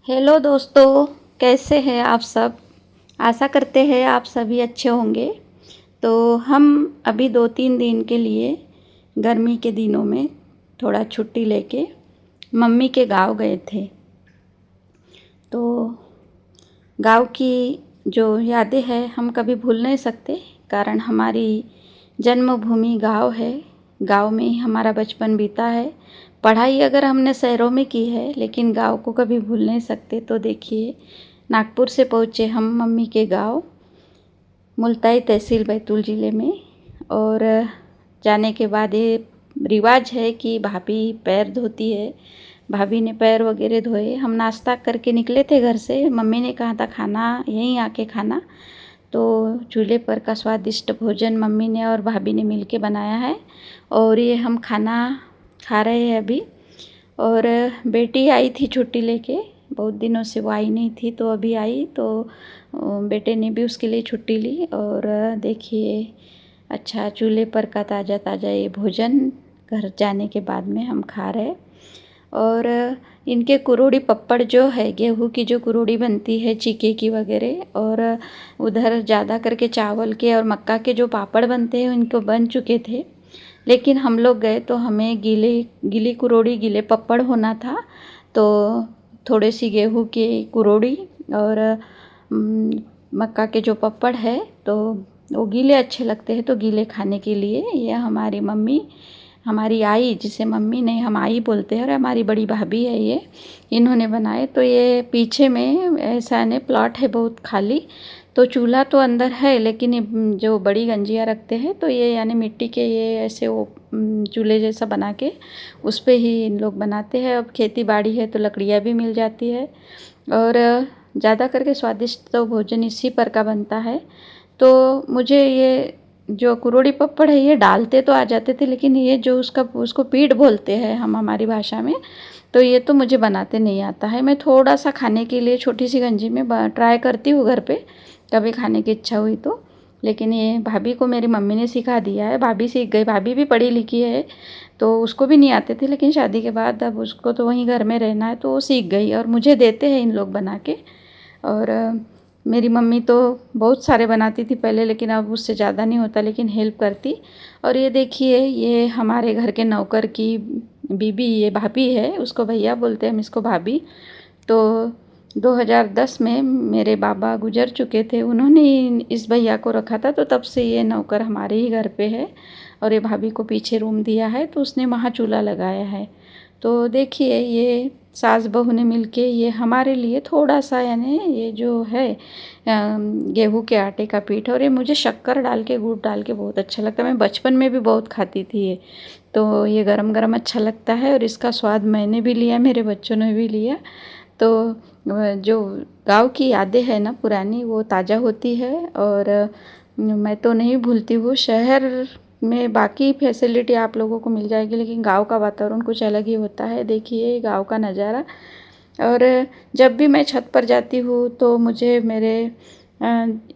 Hello दोस्तों, कैसे हैं आप सब। आशा करते हैं आप सभी अच्छे होंगे। तो हम अभी 2-3 दिन के लिए गर्मी के दिनों में थोड़ा छुट्टी लेके मम्मी के गांव गए थे। तो गांव की जो यादें हैं हम कभी भूल नहीं सकते, कारण हमारी जन्मभूमि गांव है। गांव में ही हमारा बचपन बीता है। पढ़ाई अगर हमने शहरों में की है, लेकिन गांव को कभी भूल नहीं सकते। तो देखिए, नागपुर से पहुँचे हम मम्मी के गांव, मुल्ताई तहसील बैतूल ज़िले में। और जाने के बाद ये रिवाज है कि भाभी पैर धोती है। भाभी ने पैर वगैरह धोए। हम नाश्ता करके निकले थे घर से। मम्मी ने कहा था खाना यहीं आके खाना। तो चूल्हे पर का स्वादिष्ट भोजन मम्मी ने और भाभी ने मिलके बनाया है और ये हम खाना खा रहे हैं अभी। और बेटी आई थी छुट्टी लेके, बहुत दिनों से वो आई नहीं थी, तो अभी आई। तो बेटे ने भी उसके लिए छुट्टी ली। और देखिए, अच्छा चूल्हे पर का ताज़ा ताज़ा ये भोजन घर जाने के बाद में हम खा रहे। और इनके कुरोड़ी पप्पड़ जो है, गेहूं की जो कुरोड़ी बनती है चीके की वगैरह, और उधर ज़्यादा करके चावल के और मक्का के जो पापड़ बनते हैं उनको बन चुके थे। लेकिन हम लोग गए तो हमें गीली कुरोड़ी, गीले पप्पड़ होना था। तो थोड़ी सी गेहूं की कुरोड़ी और मक्का के जो पप्पड़ है, तो वो गीले अच्छे लगते हैं, तो गीले खाने के लिए ये हमारी मम्मी, हमारी आई, जिसे मम्मी नहीं हम आई बोलते हैं, और हमारी बड़ी भाभी है ये, इन्होंने बनाए। तो ये पीछे में ऐसा ने प्लॉट है बहुत खाली, तो चूल्हा तो अंदर है, लेकिन ये जो बड़ी गंजियाँ रखते हैं, तो ये यानी मिट्टी के ये ऐसे वो चूल्हे जैसा बना के उस पे ही इन लोग बनाते हैं। अब खेती बाड़ी है तो लकड़ियाँ भी मिल जाती है, और ज़्यादा करके स्वादिष्ट तो भोजन इसी पर का बनता है। तो मुझे ये जो कुरोड़ी पप्पड़ है ये डालते तो आ जाते थे, लेकिन ये जो उसको पीठ बोलते हैं हम हमारी भाषा में, तो ये तो मुझे बनाते नहीं आता है। मैं थोड़ा सा खाने के लिए छोटी सी गंजी में ट्राई करती हूँ घर पे, कभी खाने की इच्छा हुई तो। लेकिन ये भाभी को मेरी मम्मी ने सिखा दिया है। भाभी सीख गई, भाभी भी पढ़ी लिखी है, तो उसको भी नहीं आते थे, लेकिन शादी के बाद अब उसको तो वहीं घर में रहना है, तो वो सीख गई और मुझे देते हैं इन लोग बना के। और मेरी मम्मी तो बहुत सारे बनाती थी पहले, लेकिन अब उससे ज़्यादा नहीं होता, लेकिन हेल्प करती। और ये देखिए, ये हमारे घर के नौकर की बीबी, ये भाभी है, उसको भैया बोलते हैं, हम इसको भाभी। तो 2010 में मेरे बाबा गुजर चुके थे, उन्होंने इस भैया को रखा था, तो तब से ये नौकर हमारे ही घर पे है। और ये भाभी को पीछे रूम दिया है, तो उसने वहाँ चूल्हा लगाया है। तो देखिए, ये सास बहू ने मिलके ये हमारे लिए थोड़ा सा, यानी ये जो है गेहूं के आटे का पीठ, और ये मुझे शक्कर डाल के, गुड़ डाल के बहुत अच्छा लगता है। मैं बचपन में भी बहुत खाती थी ये। तो ये गरम गरम अच्छा लगता है, और इसका स्वाद मैंने भी लिया, मेरे बच्चों ने भी लिया। तो जो गांव की यादें हैं ना पुरानी, वो ताज़ा होती है। और मैं तो नहीं भूलती हूँ। शहर में बाकी फैसिलिटी आप लोगों को मिल जाएगी, लेकिन गांव का वातावरण कुछ अलग ही होता है। देखिए गांव का नज़ारा। और जब भी मैं छत पर जाती हूँ तो मुझे मेरे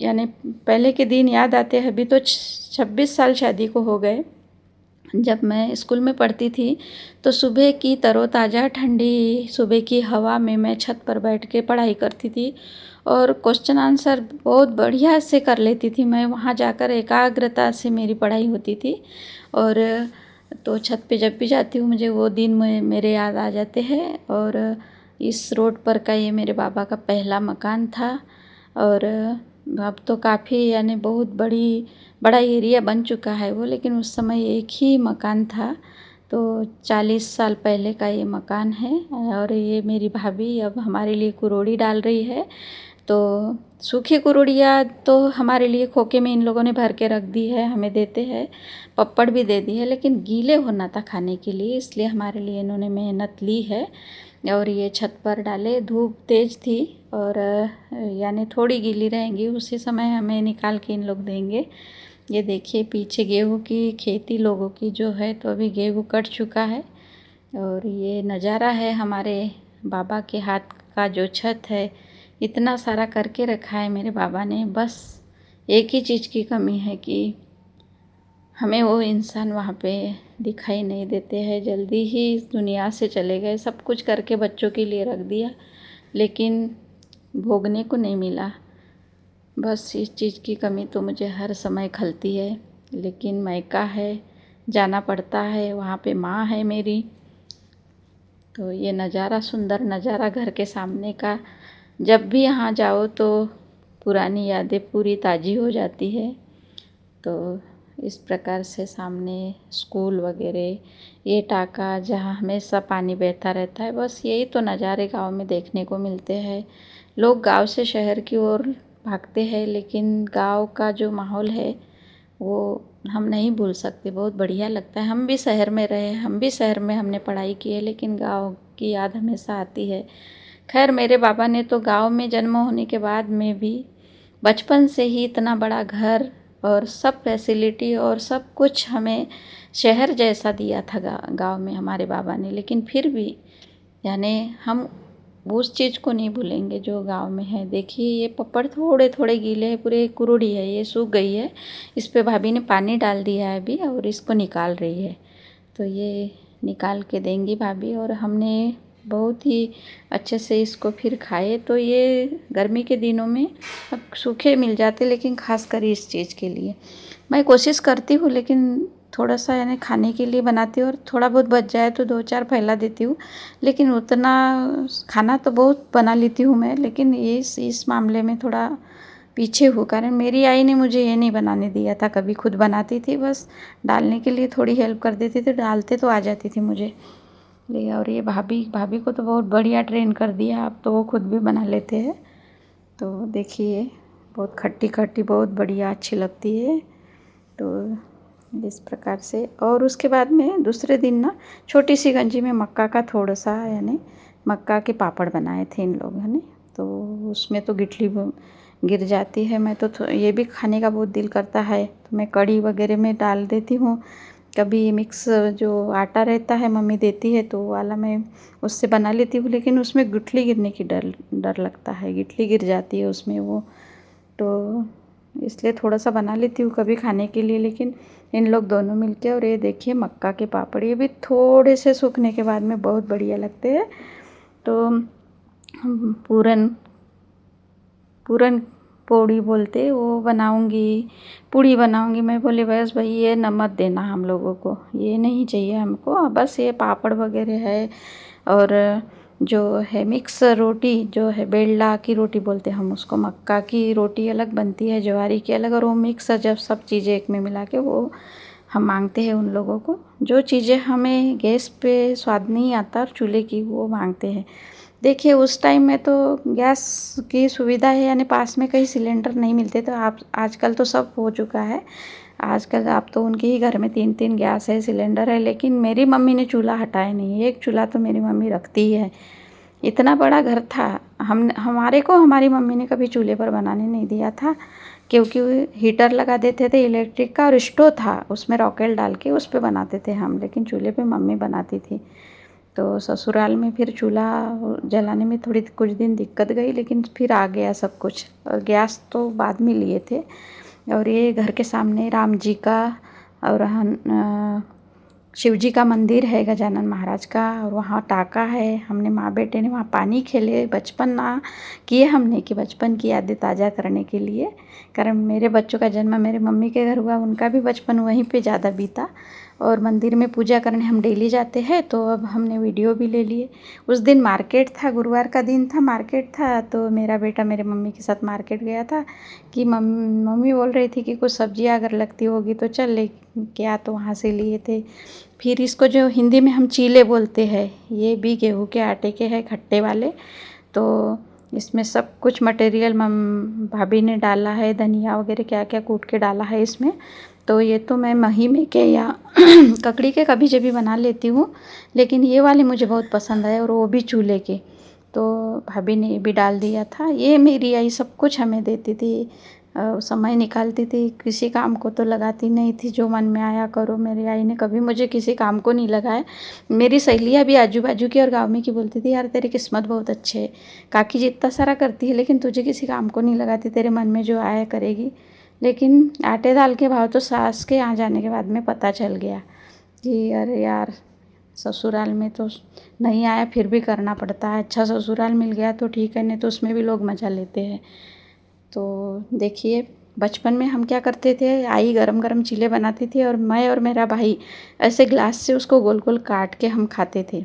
यानी पहले के दिन याद आते हैं। अभी तो 26 साल शादी को हो गए। जब मैं स्कूल में पढ़ती थी तो सुबह की तरोताज़ा ठंडी सुबह की हवा में मैं छत पर बैठ के पढ़ाई करती थी, और क्वेश्चन आंसर बहुत बढ़िया से कर लेती थी मैं। वहाँ जाकर एकाग्रता से मेरी पढ़ाई होती थी। और तो छत पे जब भी जाती हूँ मुझे वो दिन मेरे याद आ जाते हैं। और इस रोड पर का ये मेरे बाबा का पहला मकान था। और अब तो काफ़ी, यानी बहुत बड़ा एरिया बन चुका है वो, लेकिन उस समय एक ही मकान था। तो 40 साल पहले का ये मकान है। और ये मेरी भाभी अब हमारे लिए कुरोड़ी डाल रही है। तो सूखी कुरोड़ियाँ तो हमारे लिए खोखे में इन लोगों ने भर के रख दी है, हमें देते हैं। पप्पड़ भी दे दी है, लेकिन गीले होना था खाने के लिए, इसलिए हमारे लिए इन्होंने मेहनत ली है। और ये छत पर डाले, धूप तेज़ थी, और यानी थोड़ी गीली रहेंगी, उसी समय हमें निकाल के इन लोग देंगे। ये देखिए पीछे गेहूं की खेती लोगों की जो है, तो अभी गेहूं कट चुका है। और ये नज़ारा है हमारे बाबा के हाथ का जो छत है। इतना सारा करके रखा है मेरे बाबा ने, बस एक ही चीज़ की कमी है कि हमें वो इंसान वहाँ पे दिखाई नहीं देते हैं। जल्दी ही इस दुनिया से चले गए। सब कुछ करके बच्चों के लिए रख दिया, लेकिन भोगने को नहीं मिला। बस इस चीज़ की कमी तो मुझे हर समय खलती है। लेकिन मायका है, जाना पड़ता है, वहाँ पे माँ है मेरी। तो ये नज़ारा, सुंदर नज़ारा घर के सामने का, जब भी यहाँ जाओ तो पुरानी यादें पूरी ताज़ी हो जाती है। तो इस प्रकार से सामने स्कूल वगैरह, ये टाका जहाँ हमेशा पानी बहता रहता है, बस यही तो नज़ारे गांव में देखने को मिलते हैं। लोग गांव से शहर की ओर भागते हैं, लेकिन गांव का जो माहौल है वो हम नहीं भूल सकते। बहुत बढ़िया लगता है। हम भी शहर में रहे, हम भी शहर में हमने पढ़ाई की है, लेकिन गांव की याद हमेशा आती है। खैर, मेरे बाबा ने तो गांव में जन्म होने के बाद में भी बचपन से ही इतना बड़ा घर और सब फैसिलिटी और सब कुछ हमें शहर जैसा दिया था गांव में हमारे बाबा ने। लेकिन फिर भी यानी हम उस चीज़ को नहीं भूलेंगे जो गांव में है। देखिए, ये पपड़ थोड़े थोड़े गीले हैं, पूरे कुरुड़ी है, ये सूख गई है। इस पे भाभी ने पानी डाल दिया है अभी और इसको निकाल रही है। तो ये निकाल के देंगी भाभी, और हमने बहुत ही अच्छे से इसको फिर खाए। तो ये गर्मी के दिनों में अब सूखे मिल जाते, लेकिन खास कर इस चीज़ के लिए मैं कोशिश करती हूँ, लेकिन थोड़ा सा यानी खाने के लिए बनाती हूँ और थोड़ा बहुत बच जाए तो 2-4 फैला देती हूँ। लेकिन उतना खाना तो बहुत बना लेती हूँ मैं, लेकिन इस मामले में थोड़ा पीछे हूँ, कारण मेरी आई ने मुझे ये नहीं बनाने दिया था कभी। खुद बनाती थी, बस डालने के लिए थोड़ी हेल्प कर देती थी, डालते तो आ जाती थी मुझे ले। और ये भाभी भाभी को तो बहुत बढ़िया ट्रेन कर दिया, अब तो वो खुद भी बना लेते हैं। तो देखिए, बहुत खट्टी खट्टी, बहुत बढ़िया अच्छी लगती है। तो इस प्रकार से, और उसके बाद में दूसरे दिन ना छोटी सी गंजी में मक्का का थोड़ा सा यानी मक्का के पापड़ बनाए थे इन लोगों ने। तो उसमें तो गिठली गिर जाती है, मैं तो ये भी खाने का बहुत दिल करता है, तो मैं कड़ी वगैरह में डाल देती हूँ। कभी मिक्स जो आटा रहता है मम्मी देती है, तो वो वाला मैं उससे बना लेती हूँ, लेकिन उसमें गुठली गिरने की डर लगता है, गिठली गिर जाती है उसमें वो। तो इसलिए थोड़ा सा बना लेती हूँ कभी खाने के लिए। लेकिन इन लोग दोनों मिलके, और ये देखिए मक्का के पापड़, ये भी थोड़े से सूखने के बाद में बहुत बढ़िया लगते हैं। तो पूरन पूरन पोड़ी बोलते, वो बनाऊंगी, पूड़ी बनाऊंगी। मैं बोली बस भाई ये न मत देना हम लोगों को, ये नहीं चाहिए हमको, बस ये पापड़ वगैरह है। और जो है मिक्स रोटी, जो है बेलड़ा की रोटी बोलते हैं हम उसको, मक्का की रोटी अलग बनती है, ज्वारी की अलग, और वो मिक्स जब सब चीज़ें एक में मिला के वो हम मांगते हैं उन लोगों को। जो चीज़ें हमें गैस पे स्वाद नहीं आता और चूल्हे की, वो मांगते हैं। देखिए, उस टाइम में तो गैस की सुविधा है, यानी पास में कहीं सिलेंडर नहीं मिलते, तो आप आजकल तो सब हो चुका है। आजकल आप तो उनके ही घर में 3-3 गैस है, सिलेंडर है। लेकिन मेरी मम्मी ने चूल्हा हटाया नहीं, एक चूल्हा तो मेरी मम्मी रखती ही है। इतना बड़ा घर था, हमारे को हमारी मम्मी ने कभी चूल्हे पर बनाने नहीं दिया था, क्योंकि हीटर लगा देते थे इलेक्ट्रिक का, और स्टोव था उसमें रॉकेल डाल के उस पर बनाते थे हम, लेकिन चूल्हे पे मम्मी बनाती थी। तो ससुराल में फिर चूल्हा जलाने में थोड़ी कुछ दिन दिक्कत गई, लेकिन फिर आ गया सब कुछ, और गैस तो बाद में लिए थे। और ये घर के सामने राम जी का और शिव जी का मंदिर है, गजानन महाराज का, और वहाँ टाका है। हमने माँ बेटे ने वहाँ पानी खेले, बचपन ना किए हमने, कि बचपन की यादें ताज़ा करने के लिए। कारण मेरे बच्चों का जन्म मेरे मम्मी के घर हुआ, उनका भी बचपन वहीं पे ज़्यादा बीता। और मंदिर में पूजा करने हम डेली जाते हैं, तो अब हमने वीडियो भी ले लिए। उस दिन मार्केट था, गुरुवार का दिन था, मार्केट था। तो मेरा बेटा मेरे मम्मी के साथ मार्केट गया था, कि मम्मी बोल रही थी कि कुछ सब्जियां अगर लगती होगी तो चल ले क्या, तो वहाँ से लिए थे। फिर इसको जो हिंदी में हम चीले बोलते हैं, ये भी गेहूं के आटे के हैं, खट्टे वाले। तो इसमें सब कुछ मटेरियल भाभी ने डाला है, धनिया वगैरह क्या क्या कूट के डाला है इसमें। तो ये तो मैं मही में के या ककड़ी के कभी जभी बना लेती हूँ, लेकिन ये वाले मुझे बहुत पसंद है, और वो भी चूल्हे के। तो भाभी ने ये भी डाल दिया था। ये मेरी आई सब कुछ हमें देती थी, समय निकालती थी, किसी काम को तो लगाती नहीं थी, जो मन में आया करो। मेरी आई ने कभी मुझे किसी काम को नहीं लगाया। मेरी सहेलियाँ भी आजू बाजू की और गाँव में की बोलती थी, यार तेरी किस्मत बहुत अच्छी है, काकी जी इतना सारा करती है लेकिन तुझे किसी काम को नहीं लगाती, तेरे मन में जो आया करेगी। लेकिन आटे दाल के भाव तो सास के यहाँ जाने के बाद में पता चल गया कि अरे यार, ससुराल में तो नहीं आया फिर भी करना पड़ता है। अच्छा ससुराल मिल गया तो ठीक है, नहीं तो उसमें भी लोग मज़ा लेते हैं। तो देखिए बचपन में हम क्या करते थे, आई गरम गरम चीले बनाती थी और मैं और मेरा भाई ऐसे ग्लास से उसको गोल गोल काट के हम खाते थे।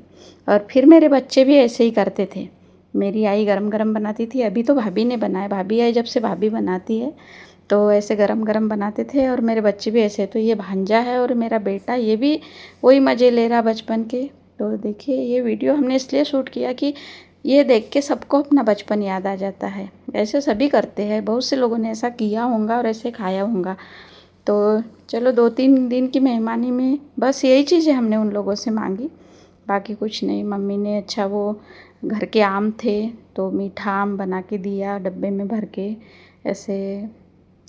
और फिर मेरे बच्चे भी ऐसे ही करते थे। मेरी आई गरम गरम बनाती थी, अभी तो भाभी ने बनाया, भाभी आई जब से भाभी बनाती है तो ऐसे गरम गरम बनाते थे और मेरे बच्चे भी ऐसे। तो ये भांजा है और मेरा बेटा, ये भी वही मज़े ले रहा बचपन के। तो देखिए ये वीडियो हमने इसलिए शूट किया कि ये देख के सबको अपना बचपन याद आ जाता है। ऐसे सभी करते हैं, बहुत से लोगों ने ऐसा किया होगा और ऐसे खाया होगा। तो चलो 2-3 दिन की मेहमानी में बस यही चीज़ें हमने उन लोगों से मांगी, बाकी कुछ नहीं। मम्मी ने अच्छा वो घर के आम थे तो मीठा आम बना के दिया डब्बे में भर के ऐसे।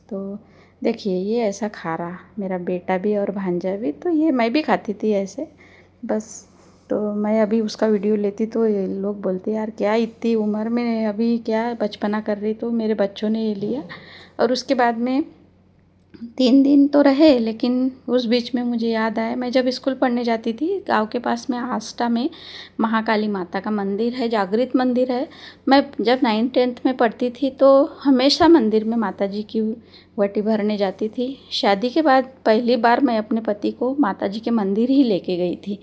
तो देखिए ये ऐसा खा रहा मेरा बेटा भी और भांजा भी, तो ये मैं भी खाती थी ऐसे बस। तो मैं अभी उसका वीडियो लेती तो ये लोग बोलते यार क्या इतनी उम्र में अभी क्या बचपना कर रही। तो मेरे बच्चों ने ये लिया और उसके बाद में 3 दिन तो रहे, लेकिन उस बीच में मुझे याद आया मैं जब स्कूल पढ़ने जाती थी गांव के पास में आष्टा में महाकाली माता का मंदिर है, जागृत मंदिर है। मैं जब 9th-10th में पढ़ती थी तो हमेशा मंदिर में माता जी की वटी भरने जाती थी। शादी के बाद पहली बार मैं अपने पति को माता जी के मंदिर ही लेके गई थी।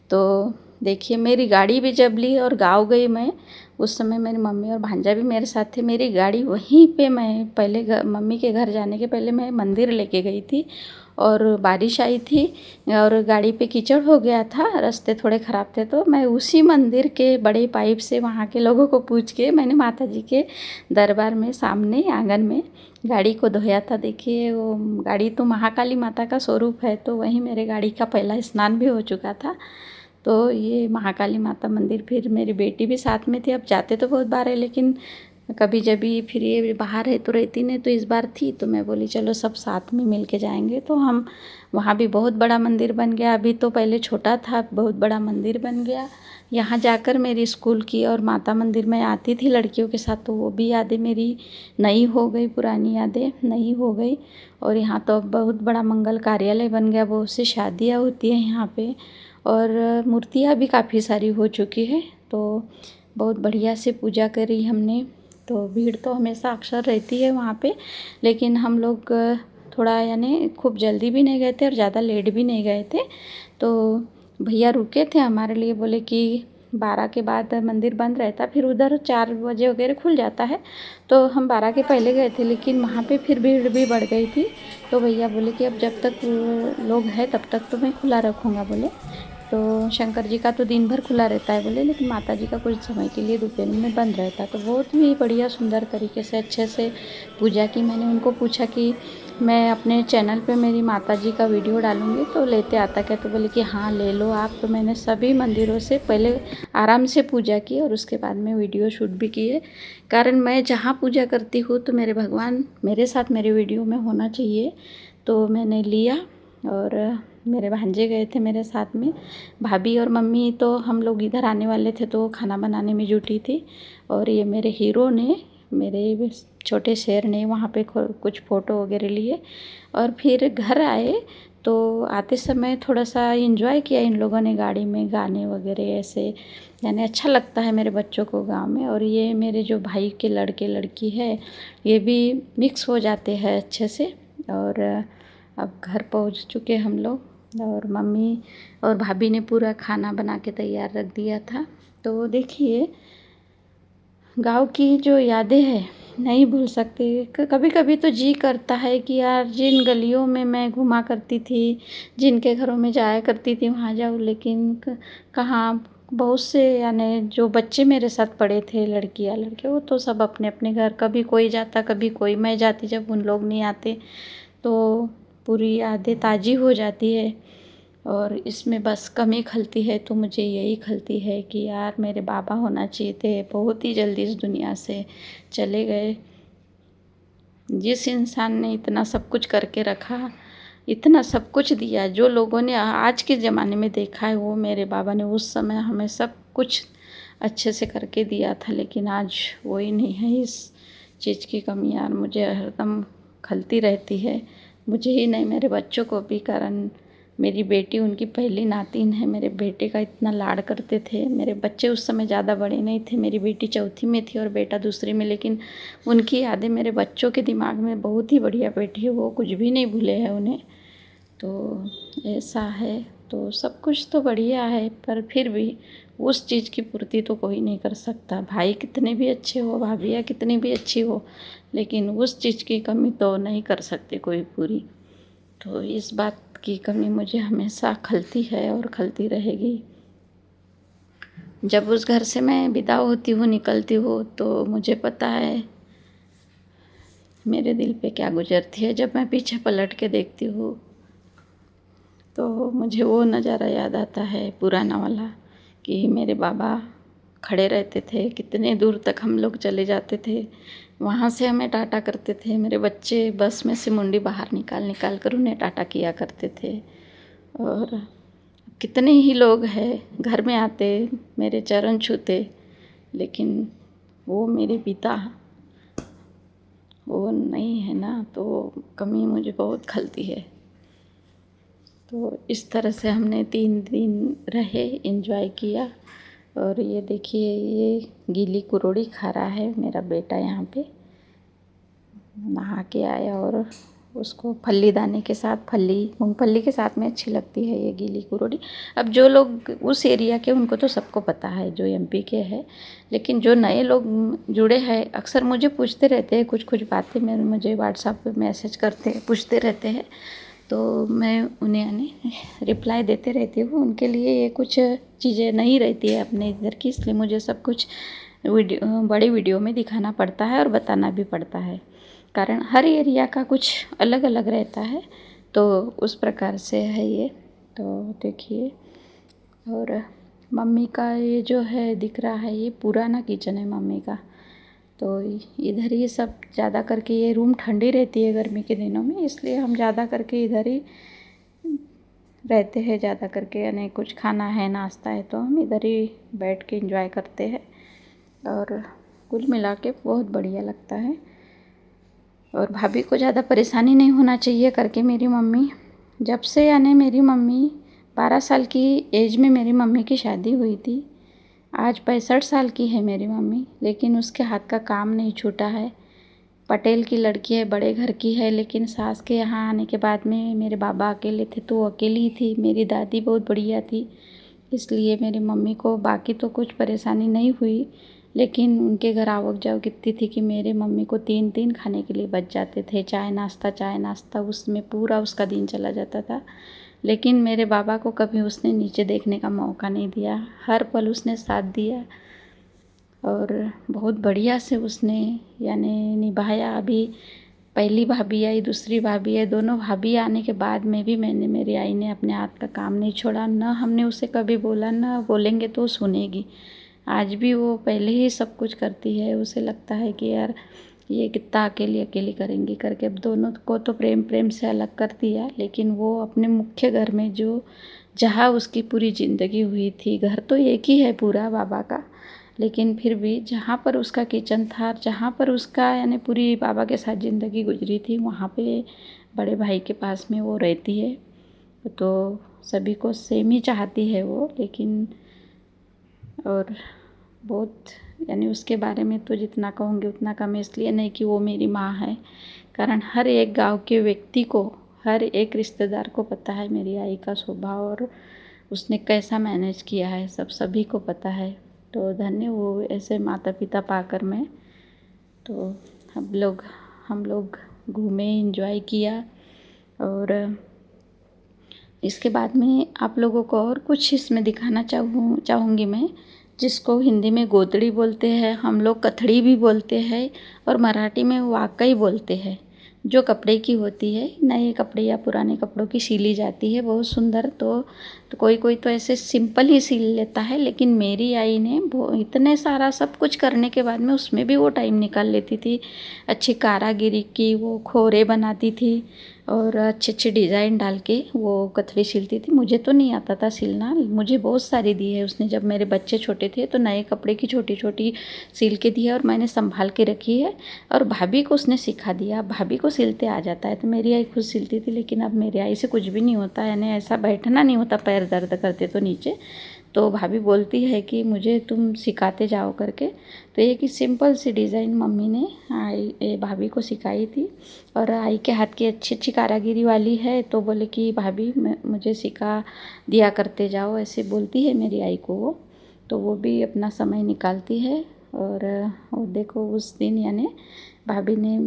तो देखिए मेरी गाड़ी भी जब ली और गाँव गई मैं, उस समय मेरी मम्मी और भांजा भी मेरे साथ थे। मेरी गाड़ी वहीं पे, मैं पहले मम्मी के घर जाने के पहले मैं मंदिर लेके गई थी और बारिश आई थी और गाड़ी पे कीचड़ हो गया था, रास्ते थोड़े ख़राब थे। तो मैं उसी मंदिर के बड़े पाइप से वहाँ के लोगों को पूछ के मैंने माता जी के दरबार में सामने आंगन में गाड़ी को धोया था। देखिए वो गाड़ी तो महाकाली माता का स्वरूप है, तो वहीं मेरे गाड़ी का पहला स्नान भी हो चुका था। तो ये महाकाली माता मंदिर, फिर मेरी बेटी भी साथ में थी। अब जाते तो बहुत बार है लेकिन कभी जब भी फिर ये बाहर है तो रहती नहीं, तो इस बार थी तो मैं बोली चलो सब साथ में मिल के जाएंगे। तो हम वहाँ भी बहुत बड़ा मंदिर बन गया, अभी तो पहले छोटा था, बहुत बड़ा मंदिर बन गया। यहाँ जाकर मेरी स्कूल की और माता मंदिर में आती थी लड़कियों के साथ, तो वो भी यादें मेरी नई हो गई, पुरानी यादें नई हो गई। और यहाँ तो अब बहुत बड़ा मंगल कार्यालय बन गया, बहुत सी शादियाँ होती हैं यहाँ पे और मूर्तियाँ भी काफ़ी सारी हो चुकी है। तो बहुत बढ़िया से पूजा करी हमने। तो भीड़ तो हमेशा अक्सर रहती है वहाँ पे, लेकिन हम लोग थोड़ा यानी खूब जल्दी भी नहीं गए थे और ज़्यादा लेट भी नहीं गए थे। तो भैया रुके थे हमारे लिए, बोले कि 12 के बाद मंदिर बंद रहता, फिर उधर 4 बजे वगैरह खुल जाता है। तो हम 12 के पहले गए थे, लेकिन वहाँ पे फिर भीड़ भी बढ़ गई थी। तो भैया बोले कि अब जब तक लोग हैं तब तक तो मैं खुला रखूँगा बोले। तो शंकर जी का तो दिन भर खुला रहता है बोले, लेकिन माता जी का कुछ समय के लिए दोपहर में बंद रहता है। तो बहुत ही बढ़िया सुंदर तरीके से अच्छे से पूजा की। मैंने उनको पूछा कि मैं अपने चैनल पे मेरी माता जी का वीडियो डालूँगी तो लेते आता क्या, तो बोले कि हाँ ले लो आप। तो मैंने सभी मंदिरों से पहले आराम से पूजा की और उसके बाद में वीडियो शूट भी किए। कारण मैं जहाँ पूजा करती हूँ तो मेरे भगवान मेरे साथ मेरे वीडियो में होना चाहिए। तो मैंने लिया और मेरे भांजे गए थे मेरे साथ में, भाभी और मम्मी तो हम लोग इधर आने वाले थे तो खाना बनाने में जुटी थी। और ये मेरे हीरो ने, मेरे छोटे शेर ने वहाँ पे कुछ फ़ोटो वगैरह लिए। और फिर घर आए तो आते समय थोड़ा सा एंजॉय किया इन लोगों ने गाड़ी में, गाने वगैरह ऐसे, यानी अच्छा लगता है मेरे बच्चों को गाँव में। और ये मेरे जो भाई के लड़के लड़की है ये भी मिक्स हो जाते हैं अच्छे से। और अब घर पहुंच चुके हम लोग और मम्मी और भाभी ने पूरा खाना बना के तैयार रख दिया था। तो देखिए गाँव की जो यादें हैं नहीं भूल सकते। कभी कभी तो जी करता है कि यार जिन गलियों में मैं घुमा करती थी, जिनके घरों में जाया करती थी वहाँ जाऊँ, लेकिन कहाँ। बहुत से यानी जो बच्चे मेरे साथ पढ़े थे, लड़कियाँ लड़के, वो तो सब अपने अपने घर, कभी कोई जाता कभी कोई, मैं जाती जब उन लोग नहीं आते। तो पूरी यादें ताज़ी हो जाती है। और इसमें बस कमी खलती है तो मुझे यही खलती है कि यार मेरे बाबा होना चाहिए थे, बहुत ही जल्दी इस दुनिया से चले गए। जिस इंसान ने इतना सब कुछ करके रखा, इतना सब कुछ दिया, जो लोगों ने आज के ज़माने में देखा है वो मेरे बाबा ने उस समय हमें सब कुछ अच्छे से करके दिया था, लेकिन आज वही नहीं है। इस चीज़ की कमी यार मुझे हरदम खलती रहती है, मुझे ही नहीं मेरे बच्चों को भी। कारण मेरी बेटी उनकी पहली नातिन है। मेरे बेटे का इतना लाड करते थे। मेरे बच्चे उस समय ज़्यादा बड़े नहीं थे, मेरी बेटी चौथी में थी और बेटा दूसरी में, लेकिन उनकी यादें मेरे बच्चों के दिमाग में बहुत ही बढ़िया बैठी है। वो कुछ भी नहीं भूले हैं उन्हें। तो ऐसा है, तो सब कुछ तो बढ़िया है, पर फिर भी उस चीज़ की पूर्ति तो कोई नहीं कर सकता। भाई कितने भी अच्छे हो, भाभियाँ कितनी भी अच्छी हो, लेकिन उस चीज़ की कमी तो नहीं कर सकते कोई पूरी। तो इस बात की कमी मुझे हमेशा खलती है और खलती रहेगी। जब उस घर से मैं विदा होती हूँ, निकलती हूँ, तो मुझे पता है मेरे दिल पे क्या गुजरती है। जब मैं पीछे पलट के देखती हूँ तो मुझे वो नज़ारा याद आता है पुराना वाला, कि मेरे बाबा खड़े रहते थे, कितने दूर तक हम लोग चले जाते थे, वहाँ से हमें टाटा करते थे। मेरे बच्चे बस में से मुंडी बाहर निकाल निकाल कर उन्हें टाटा किया करते थे। और कितने ही लोग हैं घर में आते, मेरे चरण छूते, लेकिन वो मेरे पिता वो नहीं है ना, तो कमी मुझे बहुत खलती है। तो इस तरह से हमने 3 दिन रहे, एंजॉय किया। और ये देखिए, ये गीली कुरोड़ी खा रहा है मेरा बेटा। यहाँ पे नहा के आया और उसको फल्ली दाने के साथ, मूंगफली के साथ में अच्छी लगती है ये गीली कुरोड़ी। अब जो लोग उस एरिया के, उनको तो सबको पता है, जो एमपी के हैं, लेकिन जो नए लोग जुड़े हैं अक्सर मुझे पूछते रहते हैं कुछ बातें, मुझे व्हाट्सएप पे मैसेज करते पूछते रहते हैं, तो मैं उन्हें यानी रिप्लाई देते रहती हूँ। उनके लिए ये कुछ चीज़ें नहीं रहती है अपने इधर की, इसलिए मुझे सब कुछ बड़ी वीडियो में दिखाना पड़ता है और बताना भी पड़ता है, कारण हर एरिया का कुछ अलग अलग रहता है। तो उस प्रकार से है ये। तो देखिए, और मम्मी का ये जो है दिख रहा है, ये पुराना किचन है मम्मी का। तो इधर ही सब ज़्यादा करके, ये रूम ठंडी रहती है गर्मी के दिनों में, इसलिए हम ज़्यादा करके इधर ही रहते हैं ज़्यादा करके। यानी कुछ खाना है, नाश्ता है, तो हम इधर ही बैठ के एंजॉय करते हैं। और कुल मिला के बहुत बढ़िया लगता है। और भाभी को ज़्यादा परेशानी नहीं होना चाहिए करके मेरी मम्मी, जब से यानी मेरी मम्मी 12 साल की एज में मेरी मम्मी की शादी हुई थी, आज 65 साल की है मेरी मम्मी, लेकिन उसके हाथ का काम नहीं छूटा है। पटेल की लड़की है, बड़े घर की है, लेकिन सास के यहाँ आने के बाद में मेरे बाबा अकेले थे, तो वो अकेली ही थी। मेरी दादी बहुत बढ़िया थी, इसलिए मेरी मम्मी को बाकी तो कुछ परेशानी नहीं हुई, लेकिन उनके घर आवक जावक कितनी थी कि मेरे मम्मी को 3 खाने के लिए बच जाते थे। चाय नाश्ता, उसमें पूरा उसका दिन चला जाता था। लेकिन मेरे बाबा को कभी उसने नीचे देखने का मौका नहीं दिया, हर पल उसने साथ दिया और बहुत बढ़िया से उसने यानी निभाया। अभी पहली भाभी आई, दूसरी भाभी आई, दोनों भाभी आने के बाद में भी मेरी आई ने अपने हाथ का काम नहीं छोड़ा। न हमने उसे कभी बोला, न बोलेंगे तो सुनेगी। आज भी वो पहले ही सब कुछ करती है। उसे लगता है कि यार ये कितना अकेली करेंगी करके। अब दोनों को तो प्रेम से अलग कर दिया, लेकिन वो अपने मुख्य घर में जो जहाँ उसकी पूरी ज़िंदगी हुई थी, घर तो एक ही है पूरा बाबा का, लेकिन फिर भी जहाँ पर उसका किचन था, जहाँ पर उसका यानी पूरी बाबा के साथ ज़िंदगी गुजरी थी, वहाँ पे बड़े भाई के पास में वो रहती है। तो सभी को सेम ही चाहती है वो, लेकिन और बहुत यानी उसके बारे में तो जितना कहूँगी उतना कम है। इसलिए नहीं कि वो मेरी माँ है, कारण हर एक गांव के व्यक्ति को, हर एक रिश्तेदार को पता है मेरी आई का स्वभाव और उसने कैसा मैनेज किया है, सभी को पता है। तो धन्य वो ऐसे माता पिता पाकर मैं। तो हम लोग घूमे, एंजॉय किया। और इसके बाद में आप लोगों को और कुछ इसमें दिखाना चाहूँगी मैं, जिसको हिंदी में गोदड़ी बोलते हैं, हम लोग कथड़ी भी बोलते हैं, और मराठी में वाकई बोलते हैं। जो कपड़े की होती है, नए कपड़े या पुराने कपड़ों की सिली जाती है बहुत सुंदर। तो तो कोई कोई तो ऐसे सिंपल ही सिल लेता है, लेकिन मेरी आई ने वो इतने सारा सब कुछ करने के बाद में उसमें भी वो टाइम निकाल लेती थी। अच्छी कारागिरी की वो खोरे बनाती थी और अच्छे अच्छे डिज़ाइन डाल के वो कथरी सिलती थी। मुझे तो नहीं आता था सिलना, मुझे बहुत सारी दी है उसने। जब मेरे बच्चे छोटे थे तो नए कपड़े की छोटी छोटी सिल के दी है और मैंने संभाल के रखी है, और भाभी को उसने सिखा दिया। भाभी को सिलते आ जाता है, तो मेरी आई खुद सिलती थी, लेकिन अब मेरी आई से कुछ भी नहीं होता, यानी ऐसा बैठना नहीं होता, पैर दर्द करते तो नीचे। तो भाभी बोलती है कि मुझे तुम सिखाते जाओ करके। तो एक ही सिंपल सी डिज़ाइन मम्मी ने भाभी को सिखाई थी, और आई के हाथ की अच्छी अच्छी कारागिरी वाली है, तो बोले कि भाभी मुझे सिखा दिया करते जाओ, ऐसे बोलती है मेरी आई को वो। तो वो भी अपना समय निकालती है। और देखो उस दिन यानी भाभी ने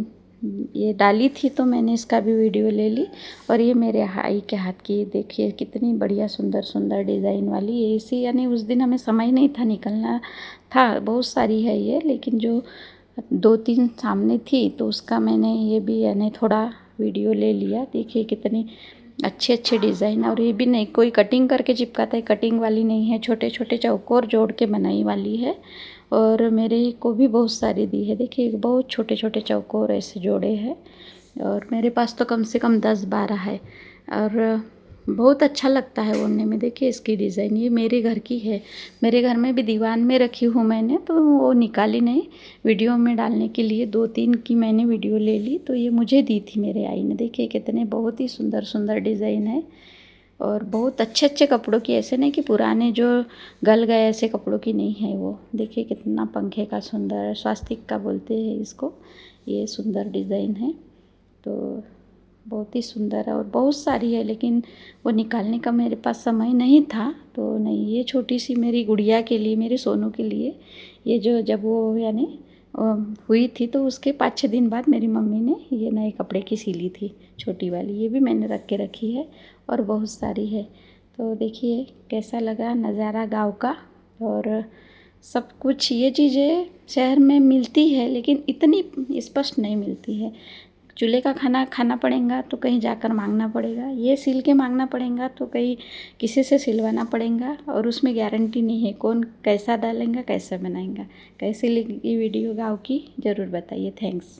ये डाली थी, तो मैंने इसका भी वीडियो ले ली। और ये मेरे आई के हाथ की देखिए कितनी बढ़िया सुंदर सुंदर डिज़ाइन वाली ये इसी, यानी उस दिन हमें समय नहीं था, निकलना था। बहुत सारी है ये, लेकिन जो 2-3 सामने थी तो उसका मैंने ये भी यानी थोड़ा वीडियो ले लिया। देखिए कितनी अच्छे अच्छे डिज़ाइन, और ये भी नहीं कोई कटिंग करके चिपकाता है, कटिंग वाली नहीं है, छोटे छोटे चौकोर जोड़ के बनाई वाली है। और मेरे को भी बहुत सारी दी है, देखिए बहुत छोटे छोटे चौकोर ऐसे जोड़े हैं, और मेरे पास तो कम से कम 10-12 है। और बहुत अच्छा लगता है ओढ़ने में। देखिए इसकी डिज़ाइन ये मेरे घर की है, मेरे घर में भी दीवान में रखी हूँ मैंने, तो वो निकाली नहीं वीडियो में डालने के लिए। 2-3 की मैंने वीडियो ले ली, तो ये मुझे दी थी मेरे आई ने। देखिए कितने बहुत ही सुंदर सुंदर डिज़ाइन है, और बहुत अच्छे अच्छे कपड़ों की, ऐसे नहीं कि पुराने जो गल गए ऐसे कपड़ों की नहीं है वो। देखिए कितना पंखे का सुंदर, स्वास्तिक का बोलते हैं इसको, ये सुंदर डिज़ाइन है। तो बहुत ही सुंदर है, और बहुत सारी है, लेकिन वो निकालने का मेरे पास समय नहीं था, तो नहीं। ये छोटी सी मेरी गुड़िया के लिए, मेरे सोनू के लिए, ये जो जब वो यानी हुई थी तो उसके 5-6 दिन बाद मेरी मम्मी ने ये नए कपड़े की सिली थी छोटी वाली। ये भी मैंने रख के रखी है, और बहुत सारी है। तो देखिए कैसा लगा नज़ारा गाँव का। और सब कुछ ये चीज़ें शहर में मिलती है, लेकिन इतनी स्पष्ट नहीं मिलती है। चूल्हे का खाना खाना पड़ेगा तो कहीं जाकर मांगना पड़ेगा, ये सिल के मांगना पड़ेगा तो कहीं किसी से सिलवाना पड़ेगा, और उसमें गारंटी नहीं है कौन कैसा डालेगा कैसा बनाएगा। कैसी लगी वीडियो गाँव की ज़रूर बताइए। थैंक्स।